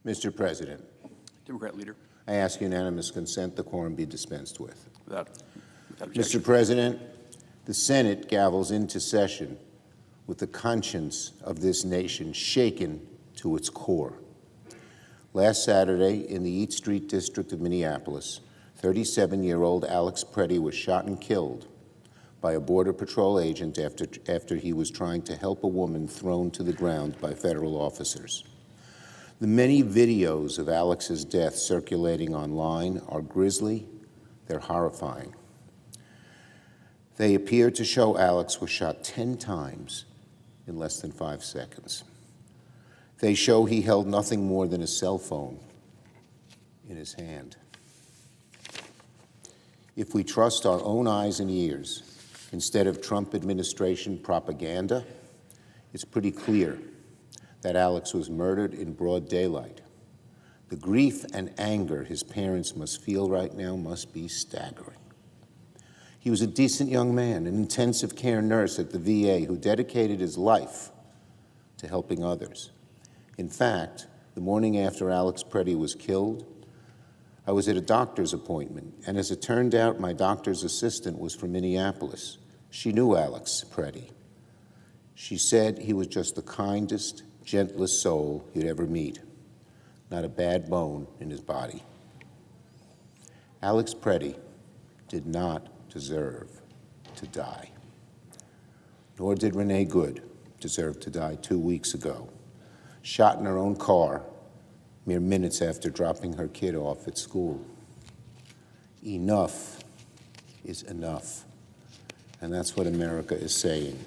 Mr. President, Democrat leader. I ask unanimous consent the quorum be dispensed with. Without objection. Mr. President, the Senate gavels into session with the conscience of this nation shaken to its core. Last Saturday, in the Eat Street district of Minneapolis, 37-year-old Alex Preddy was shot and killed by a Border Patrol agent after he was trying to help a woman thrown to the ground by federal officers. The many videos of Alex's death circulating online are grisly, they're horrifying. They appear to show Alex was shot 10 times in less than 5 seconds. They show he held nothing more than a cell phone in his hand. If we trust our own eyes and ears instead of Trump administration propaganda, it's pretty clear that Alex was murdered in broad daylight. The grief and anger his parents must feel right now must be staggering. He was a decent young man, an intensive care nurse at the VA who dedicated his life to helping others. In fact, the morning after Alex Preddy was killed, I was at a doctor's appointment, and as it turned out, my doctor's assistant was from Minneapolis. She knew Alex Preddy. She said he was just the kindest, gentlest soul you'd ever meet. Not a bad bone in his body. Alex Preddy did not deserve to die. Nor did Renee Good deserve to die 2 weeks ago, shot in her own car mere minutes after dropping her kid off at school. Enough is enough. And that's what America is saying,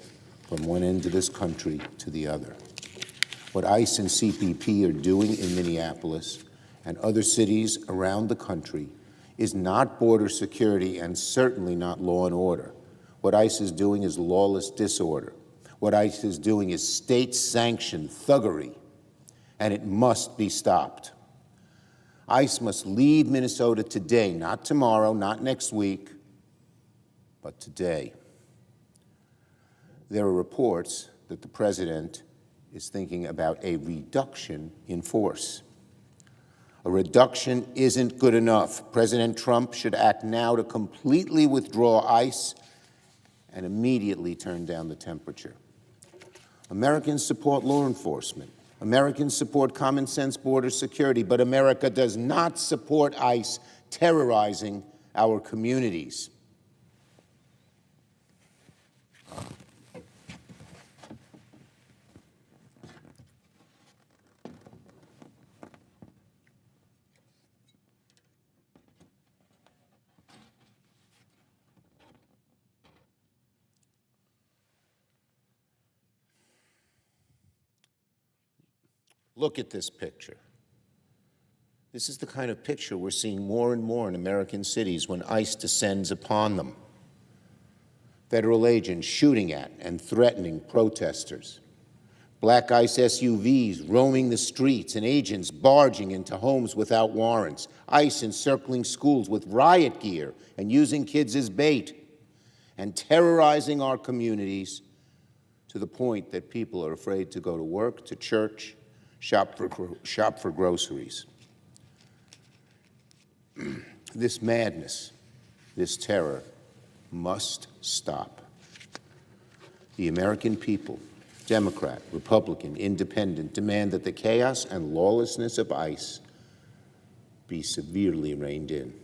from one end of this country to the other. What ICE and CPP are doing in Minneapolis and other cities around the country is not border security and certainly not law and order. What ICE is doing is lawless disorder. What ICE is doing is state-sanctioned thuggery, and it must be stopped. ICE must leave Minnesota today, not tomorrow, not next week, but today. There are reports that the president is thinking about a reduction in force. A reduction isn't good enough. President Trump should act now to completely withdraw ICE and immediately turn down the temperature. Americans support law enforcement. Americans support common sense border security, but America does not support ICE terrorizing our communities. Look at this picture. This is the kind of picture we're seeing more and more in American cities when ICE descends upon them. Federal agents shooting at and threatening protesters. Black ICE SUVs roaming the streets and agents barging into homes without warrants. ICE encircling schools with riot gear and using kids as bait. And terrorizing our communities to the point that people are afraid to go to work, to church, shop for groceries. This madness, this terror, must stop. The American people, Democrat, Republican, Independent, demand that the chaos and lawlessness of ICE be severely reined in.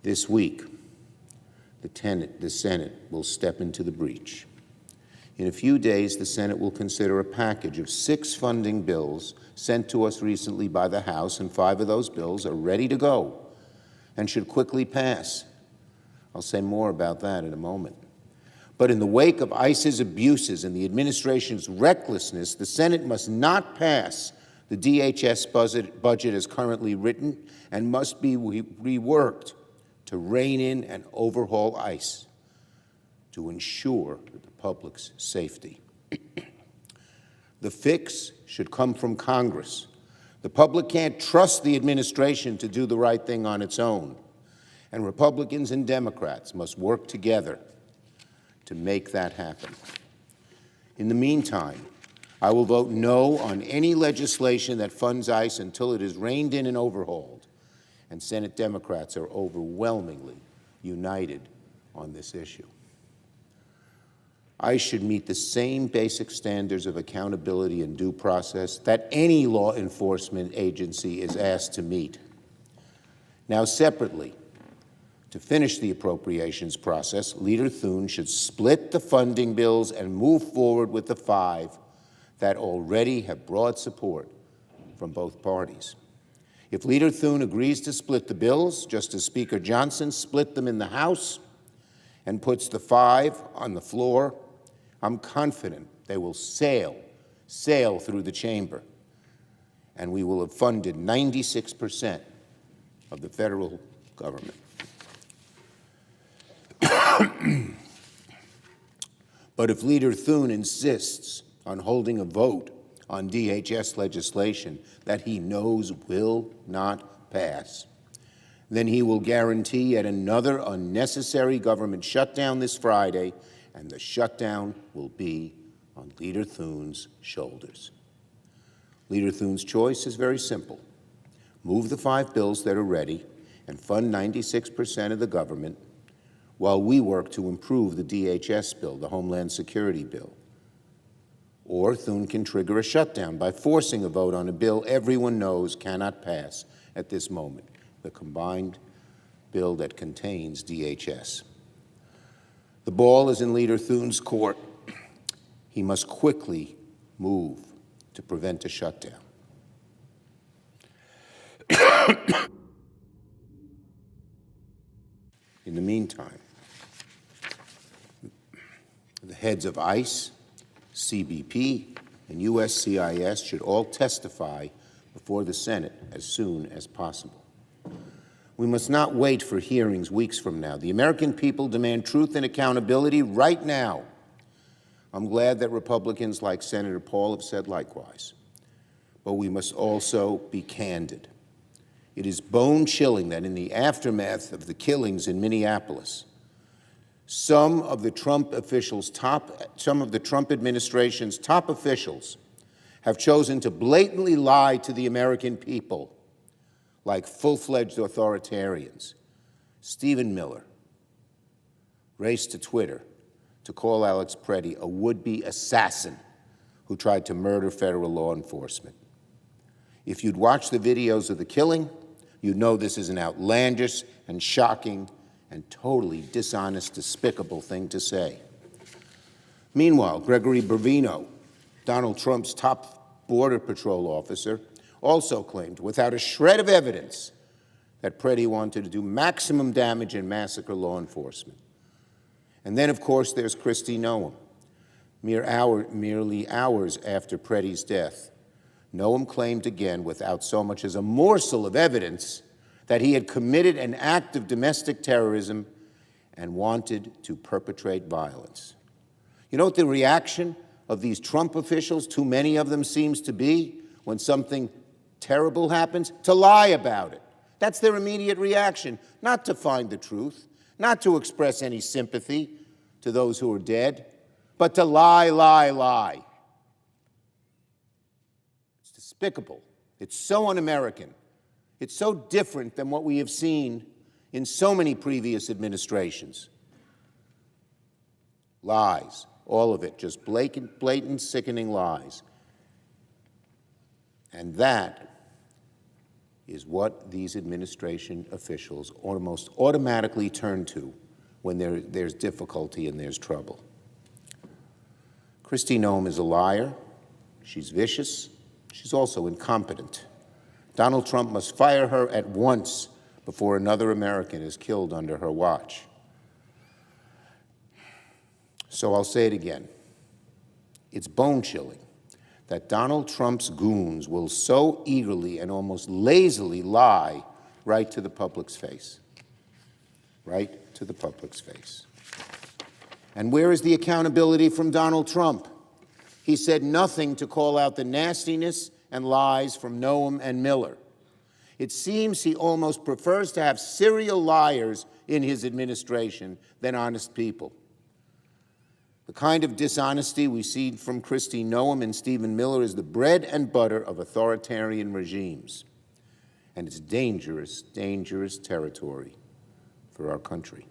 This week, the Senate will step into the breach. In a few days, the Senate will consider a package of 6 funding bills sent to us recently by the House, and 5 of those bills are ready to go and should quickly pass. I'll say more about that in a moment. But in the wake of ICE's abuses and the administration's recklessness, the Senate must not pass the DHS budget as currently written and must be reworked to rein in and overhaul ICE to ensure the public's safety. The fix should come from Congress. The public can't trust the administration to do the right thing on its own, and Republicans and Democrats must work together to make that happen. In the meantime, I will vote no on any legislation that funds ICE until it is reined in and overhauled. And Senate Democrats are overwhelmingly united on this issue. ICE should meet the same basic standards of accountability and due process that any law enforcement agency is asked to meet. Now, separately, to finish the appropriations process, Leader Thune should split the funding bills and move forward with the 5 that already have broad support from both parties. If Leader Thune agrees to split the bills, just as Speaker Johnson split them in the House, and puts the 5 on the floor, I'm confident they will sail through the chamber, and we will have funded 96% of the federal government. But if Leader Thune insists on holding a vote on DHS legislation that he knows will not pass, then he will guarantee yet another unnecessary government shutdown this Friday, and the shutdown will be on Leader Thune's shoulders. Leader Thune's choice is very simple. Move the 5 bills that are ready and fund 96% of the government while we work to improve the DHS bill, the Homeland Security bill. Or Thune can trigger a shutdown by forcing a vote on a bill everyone knows cannot pass at this moment, the combined bill that contains DHS. The ball is in Leader Thune's court. He must quickly move to prevent a shutdown. In the meantime, the heads of ICE, CBP, and USCIS should all testify before the Senate as soon as possible. We must not wait for hearings weeks from now. The American people demand truth and accountability right now. I'm glad that Republicans like Senator Paul have said likewise. But we must also be candid. It is bone-chilling that in the aftermath of the killings in Minneapolis, some of the Trump administration's top officials have chosen to blatantly lie to the American people like full-fledged authoritarians. Stephen Miller raced to Twitter to call Alex Preddy a would-be assassin who tried to murder federal law enforcement. If you'd watched the videos of the killing, you'd know this is an outlandish and shocking and totally dishonest, despicable thing to say. Meanwhile, Gregory Bravino, Donald Trump's top Border Patrol officer, also claimed, without a shred of evidence, that Preddy wanted to do maximum damage and massacre law enforcement. And then, of course, there's Kristi Noem. Merely hours after Preddy's death, Noem claimed again, without so much as a morsel of evidence, that he had committed an act of domestic terrorism and wanted to perpetrate violence. You know what the reaction of these Trump officials, too many of them, seems to be when something terrible happens? To lie about it. That's their immediate reaction, not to find the truth, not to express any sympathy to those who are dead, but to lie, lie, lie. It's despicable. It's so un-American. It's so different than what we have seen in so many previous administrations. Lies, all of it, just blatant, sickening lies. And that is what these administration officials almost automatically turn to when there's difficulty and there's trouble. Kristi Noem is a liar. She's vicious. She's also incompetent. Donald Trump must fire her at once before another American is killed under her watch. So I'll say it again. It's bone-chilling that Donald Trump's goons will so eagerly and almost lazily lie right to the public's face. Right to the public's face. And where is the accountability from Donald Trump? He said nothing to call out the nastiness and lies from Noem and Miller. It seems he almost prefers to have serial liars in his administration than honest people. The kind of dishonesty we see from Kristi Noem and Stephen Miller is the bread and butter of authoritarian regimes. And it's dangerous, dangerous territory for our country.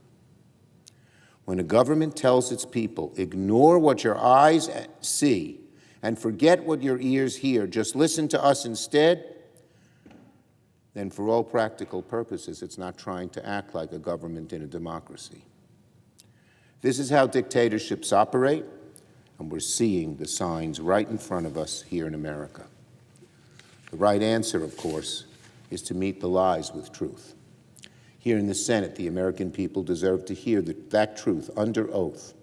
When a government tells its people, ignore what your eyes see and forget what your ears hear, just listen to us instead, then for all practical purposes, it's not trying to act like a government in a democracy. This is how dictatorships operate, and we're seeing the signs right in front of us here in America. The right answer, of course, is to meet the lies with truth. Here in the Senate, the American people deserve to hear that truth under oath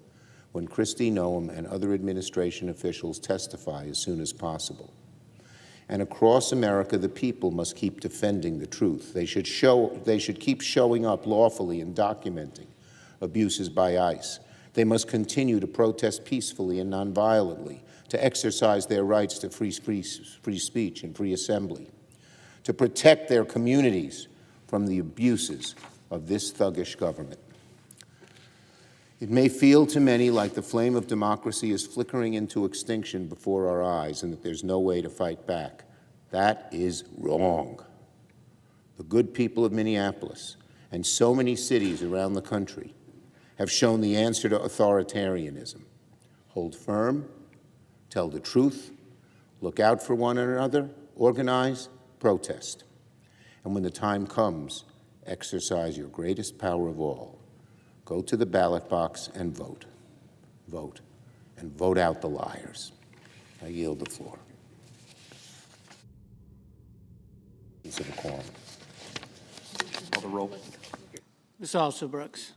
when Kristi Noem and other administration officials testify as soon as possible. And across America, the people must keep defending the truth. They should keep showing up lawfully and documenting abuses by ICE. They must continue to protest peacefully and nonviolently, to exercise their rights to free speech and free assembly, to protect their communities from the abuses of this thuggish government. It may feel to many like the flame of democracy is flickering into extinction before our eyes and that there's no way to fight back. That is wrong. The good people of Minneapolis and so many cities around the country have shown the answer to authoritarianism. Hold firm, tell the truth, look out for one another, organize, protest. And when the time comes, exercise your greatest power of all. Go to the ballot box and vote. Vote, and vote out the liars. I yield the floor. Call the roll. Ms. Alsobrooks.